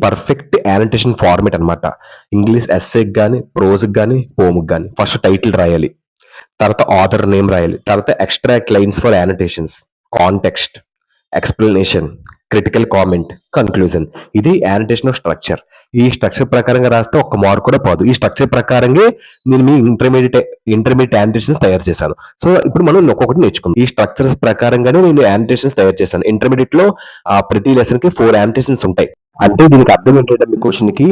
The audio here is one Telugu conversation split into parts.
పర్ఫెక్ట్ యానిటేషన్ ఫార్మేట్ అనమాట. ఇంగ్లీష్ ఎస్సేకి గాని, ప్రోజ్‌కి గాని, పోమ్‌కి గాని ఫస్ట్ టైటిల్ రాయాలి. తర్వాత ఆథర్ నేమ్ రాయాలి. తర్వాత extract lines for యానిటేషన్స్, context, explanation, critical comment, conclusion. ఇది యానిటేషన్ ఆఫ్ స్ట్రక్చర్. ఈ స్ట్రక్చర్ ప్రకారంగా రాస్తే ఒక్క మార్క్ కూడా పోదు. ఈ స్ట్రక్చర్ ప్రకారంగే నేను మీ ఇంటర్మీడియేట్ యానిటేషన్స్ తయారు చేశాను. సో, ఇప్పుడు మనం ఒక్కొక్కటి నేర్చుకుందాం. ఈ స్ట్రక్చర్స్ ప్రకారంగానే నేను యానిటేషన్స్ తయారు చేశాను. ఇంటర్మీడియేట్‌లో ప్రతి లెసన్‌కి 4 యానిటేషన్స్ ఉంటాయి. అంటే దీనికి అర్థం ఏంటంటే మీ క్వెషన్‌కి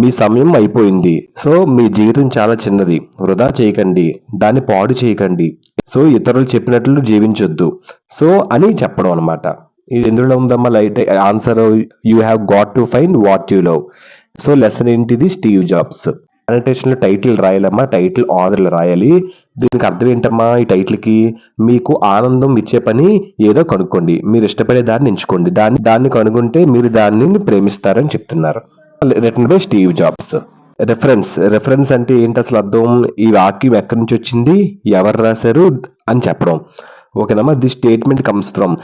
మీ సమయం అయిపోయింది. సో, మీ జీవితం చాలా చిన్నది. వృధా చేయకండి. దాన్ని పాడు చేయకండి. సో, ఇతరులు చెప్పినట్లు జీవించొద్దు. సో, అని చెప్పడం అన్నమాట. ఇది ఎందులో ఉందమ్మా light answer you have got to find what you love. So, lesson ఏంటిది? Steve Jobs. యానిటేషన్‌లో టైటిల్ రాయాలమ్మా. టైటిల్ ఆథర్‌లు రాయాలి. దీనికి అర్థం ఏంటమ్మా ఈ టైటిల్‌కి? మీకు ఆనందం ఇచ్చే పని ఏదో కనుక్కోండి. మీరు ఇష్టపడే దాన్ని ఎంచుకోండి. దాన్ని కనుగొంటే మీరు దానిని ప్రేమిస్తారని చెప్తున్నారు. Written by Steve jobs. Reference అంటే ఏంటి అసలు అర్థం? ఈ వాక్యం ఎక్కడి నుంచి వచ్చింది, ఎవరు రాశారు అని చెప్పడం. ఓకేనమ్మా. ది స్టేట్మెంట్ కమ్స్ ఫ్రమ్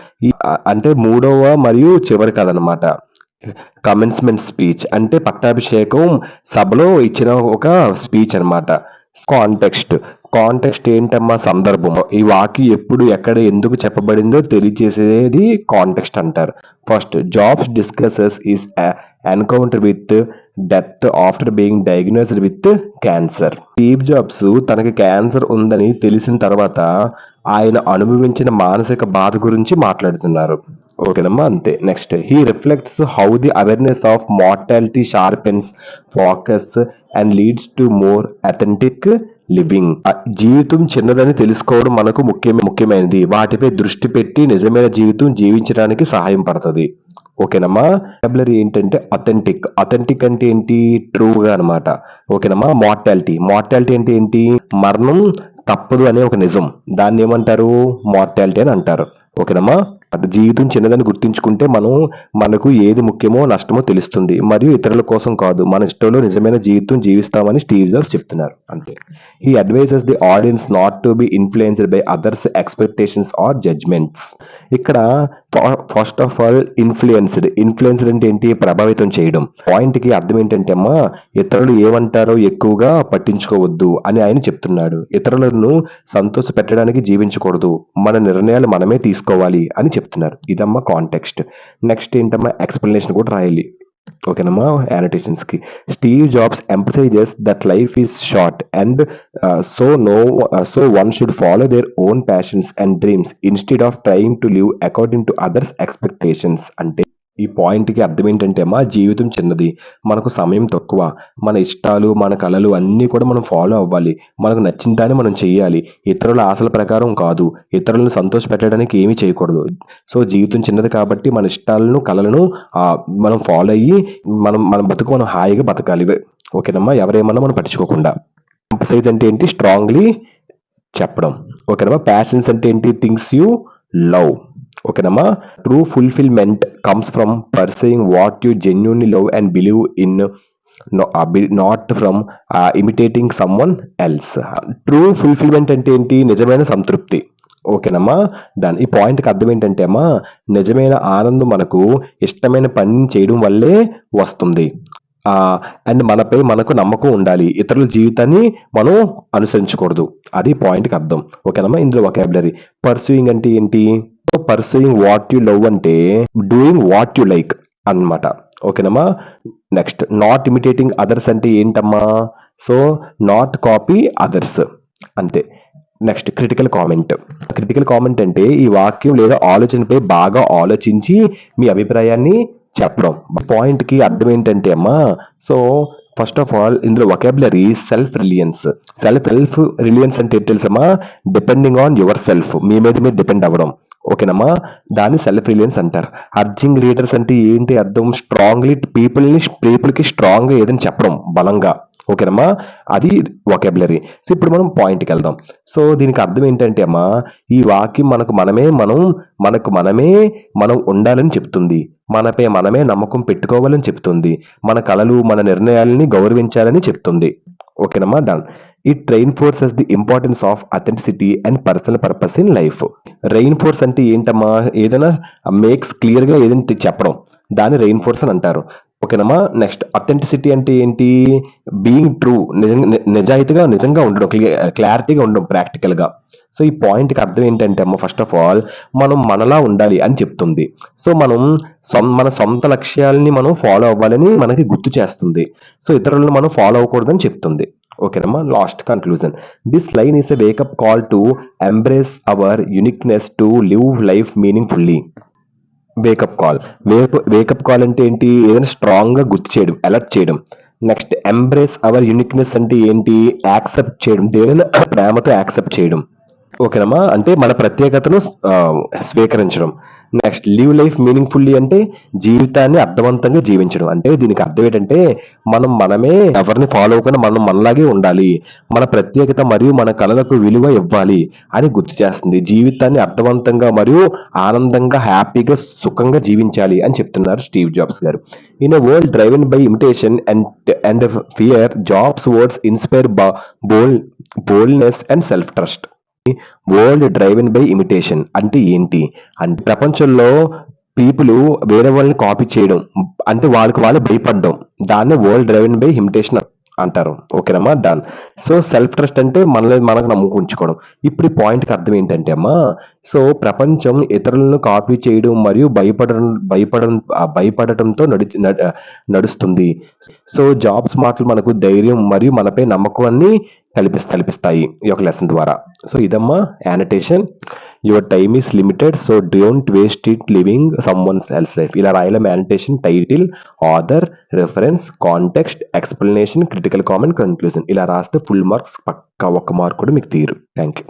అంటే మూడవ మరియు చివరి కథనమాట. కమెన్స్మెంట్ స్పీచ్ అంటే పట్టాభిషేకం సభలో ఇచ్చిన ఒక స్పీచ్ అన్నమాట. కాంటెక్స్ట్ ఏంటమ్మా? సందర్భం. ఈ వాక్యం ఎప్పుడు, ఎక్కడ, ఎందుకు చెప్పబడిందో తెలియజేసేది కాంటెక్స్ట్ అంటారు. First, jobs discusses his encounter with death after being diagnosed with cancer. Steve jobs తనకి క్యాన్సర్ ఉందని తెలిసిన తర్వాత ఆయన అనుభవించిన మానసిక బాధ గురించి మాట్లాడుతున్నారు. ఓకేనమ్మా, అంతే. Next, he reflects how the awareness of mortality sharpens focus and leads to more authentic living. జీవితం చిన్నదని తెలుసుకోవడం మనకు ముఖ్యమైనది. వాటిపై దృష్టి పెట్టి నిజమైన జీవితం జీవించడానికి సహాయం పడుతుంది. ఓకేనమ్మా. వొకాబులరీ ఏంటంటే అథెంటిక్ అంటే ఏంటి? ట్రూగా అనమాట. ఓకేనమ్మా. మార్టాలిటీ అంటే ఏంటి? మరణం తప్పదు అనే ఒక నిజం. దాన్ని ఏమంటారు? మార్టాలిటీ అని అంటారు. ఓకేనమ్మా. జీవితం చిన్నదని గుర్తించుకుంటే మనకు ఏది ముఖ్యమో నష్టమో తెలుస్తుంది. మరియు ఇతరుల కోసం కాదు, మన ఇష్టంలో నిజమైన జీవితం జీవిస్తామని స్టీవ్ జాబ్స్ చెప్తున్నారు. అంతే. He advises the audience not to be influenced by others expectations or judgements. ఇక్కడ ఫస్ట్ ఆఫ్ ఆల్ ఇన్ఫ్లుయెన్స్డ్ అంటే ఏంటి? ప్రభావితం చేయడం. పాయింట్ కి అర్థం ఏంటంటే అమ్మా, ఇతరులు ఏమంటారో ఎక్కువగా పట్టించుకోవద్దు అని ఆయన చెప్తున్నాడు. ఇతరులను సంతోష పెట్టడానికి జీవించకూడదు, మన నిర్ణయాలు మనమే తీసుకోవాలి అని చెప్తున్నారు. ఇదమ్మా కాంటెక్స్ట్. నెక్స్ట్ ఏంటమ్మా? ఎక్స్ప్లెనేషన్ కూడా రాయాలి. ఓకేనమ్మా. యానిటేషన్స్ కి Steve jobs emphasises that life is short and so one should follow their own passions and dreams instead of trying to live according to others expectations. అంటే ఈ పాయింట్కి అర్థం ఏంటంటే అమ్మా, జీవితం చిన్నది, మనకు సమయం తక్కువ, మన ఇష్టాలు మన కళలు అన్నీ కూడా మనం ఫాలో అవ్వాలి. మనకు నచ్చిన దాన్ని మనం చేయాలి. ఇతరుల ఆశల ప్రకారం కాదు. ఇతరులను సంతోష పెట్టడానికి ఏమీ చేయకూడదు. సో జీవితం చిన్నది కాబట్టి మన ఇష్టాలను కళలను మనం ఫాలో అయ్యి మన బతుకు మనం హాయిగా బతకాలి. ఓకేనమ్మా. ఎవరేమన్నా మనం పట్టించుకోకుండా. ఎంఫసైజ్ అంటే ఏంటి? స్ట్రాంగ్లీ చెప్పడం. ఓకేనమ్మా. ప్యాషన్స్ అంటే ఏంటి? Things you love. ఓకేనమ్మా. True fulfilment comes from pursuing what you genuinely love and believe in, not from imitating someone else. True fulfilment అంటే ఏంటి? నిజమైన సంతృప్తి. ఓకేనమ్మా. ఈ పాయింట్కి అర్థం ఏంటంటే అమ్మా, నిజమైన ఆనందం మనకు ఇష్టమైన పని చేయడం వల్లే వస్తుంది. అండ్ మనపై మనకు నమ్మకం ఉండాలి. ఇతరుల జీవితాన్ని మనం అనుసరించకూడదు. అది పాయింట్కి అర్థం. ఓకేనమ్మా. ఇందులో వొకాబులరీ పర్సూయింగ్ అంటే ఏంటి? పర్సూయింగ్ వాట్ యు లవ్ అంటే డూయింగ్ వాట్ యు లైక్ అన్నమాట. ఓకేనమ్మా. నెక్స్ట్, నాట్ ఇమిటేటింగ్ అదర్స్ అంటే ఏంటమ్మా? సో నాట్ కాపీ అదర్స్, అంతే. నెక్స్ట్, క్రిటికల్ కామెంట్ అంటే ఈ వాక్యం లేదా ఆలోచనపై బాగా ఆలోచించి మీ అభిప్రాయాన్ని చెప్పడం. పాయింట్ కి అర్థం ఏంటంటే అమ్మా, సో ఫస్ట్ ఆఫ్ ఆల్ ఇందులో వొకాబులరీ సెల్ఫ్ రిలియన్స్ అంటే తెలుసమ్మా? డిపెండింగ్ ఆన్ యువర్ సెల్ఫ్, మీ మీద మీరు డిపెండ్ అవ్వడం. ఓకేనమ్మా. దాన్ని సెల్ఫ్ రిలియన్స్ అంటారు. అర్జింగ్ లీడర్స్ అంటే ఏంటి అర్థం? స్ట్రాంగ్లీ పీపుల్కి స్ట్రాంగ్ గా ఏదైనా చెప్పడం, బలంగా. ఓకేనమ్మా. అది వొకాబులరీ. సో ఇప్పుడు మనం పాయింట్కి వెళ్దాం. సో దీనికి అర్థం ఏంటంటే అమ్మా, ఈ వాక్యం మనకు మనమే మనం ఉండాలని చెప్తుంది. మనపై మనమే నమ్మకం పెట్టుకోవాలని చెప్తుంది. మన కళలు మన నిర్ణయాలని గౌరవించాలని చెప్తుంది. ఓకేనమ్మా. Done. It reinforces the importance of authenticity and personal purpose in life. Reinforce అంటే ఏంటమ్మా? ఏదైనా మేక్స్ క్లియర్ గా ఏదైనా చెప్పడం, దాన్ని రెయిన్ఫోర్స్ అని అంటారు. ఓకేనమ్మా. నెక్స్ట్ అథెంటిసిటీ అంటే ఏంటి? బీయింగ్ ట్రూ, నిజంగా ఉండడం, క్లారిటీగా ఉండడం ప్రాక్టికల్గా. సో ఈ పాయింట్కి అర్థం ఏంటంటే అమ్మ, ఫస్ట్ ఆఫ్ ఆల్ మనం మనలా ఉండాలి అని చెప్తుంది. సో మనం మన సొంత లక్ష్యాలని మనం ఫాలో అవ్వాలని మనకి గుర్తు చేస్తుంది. సో ఇతరులను మనం ఫాలో అవ్వకూడదని చెప్తుంది. ఓకేనమ్మా. Last conclusion, this line is a wake up call to embrace our uniqueness to live life meaningfully. Wake up call అంటే ఏంటి? ఏదైనా స్ట్రాంగ్ గా గుర్తు చేయడం, అలర్ట్ చేయడం. నెక్స్ట్ ఎంబ్రేస్ అవర్ యూనిక్నెస్ అంటే ఏంటి? యాక్సెప్ట్ చేయడం, దేనిని ప్రేమతో యాక్సెప్ట్ చేయడం. ఓకేనమ్మా. అంటే మన ప్రత్యేకతను స్వీకరించడం. నెక్స్ట్ లివ్ లైఫ్ మీనింగ్ఫుల్లీ అంటే జీవితాన్ని అర్థవంతంగా జీవించడం. అంటే దీనికి అర్థం ఏంటంటే మనమే ఎవరిని ఫాలో అవ్వకుండా మనం మనలాగే ఉండాలి, మన ప్రత్యేకత మరియు మన కళలకు విలువ ఇవ్వాలి అని గుర్తు చేస్తుంది. జీవితాన్ని అర్థవంతంగా మరియు ఆనందంగా, హ్యాపీగా, సుఖంగా జీవించాలి అని చెప్తున్నారు స్టీవ్ జాబ్స్ గారు. In a world driven by imitation and fear, jobs words inspire boldness and self trust. World driven by imitation అంటే ఏంటి? అంటే ప్రపంచంలో పీపుల్ వేరే వాళ్ళని కాపీ చేయడం, అంటే వాళ్ళకి వాళ్ళు భయపడడం, దాన్ని వరల్డ్ డ్రైవెన్ బై ఇమిటేషన్ అంటారు. ఓకేనమ్మా, డన్. సో సెల్ఫ్ ట్రస్ట్ అంటే మనల్ని మనకు నమ్ముకుంచుకోవడం. ఇప్పుడు ఈ పాయింట్కి అర్థం ఏంటంటే అమ్మా, సో ప్రపంచం ఇతరులను కాపీ చేయడం మరియు భయపడటంతో నడుస్తుంది. సో జాబ్స్ మాటలు మనకు ధైర్యం మరియు మనపై నమ్మకాన్ని కల్పిస్తాయి ఈ యొక్క లెసన్ ద్వారా. సో ఇదమ్మా annotation. Your time is limited, so don't waste it living someone's else life. ఇలా రాయడం annotation, title, author, reference, context, explanation, critical comment, conclusion. ఇలా రాస్తే ఫుల్ మార్క్స్ పక్కా, 1 మార్క్ కూడా మీకు తీరు. Thank you.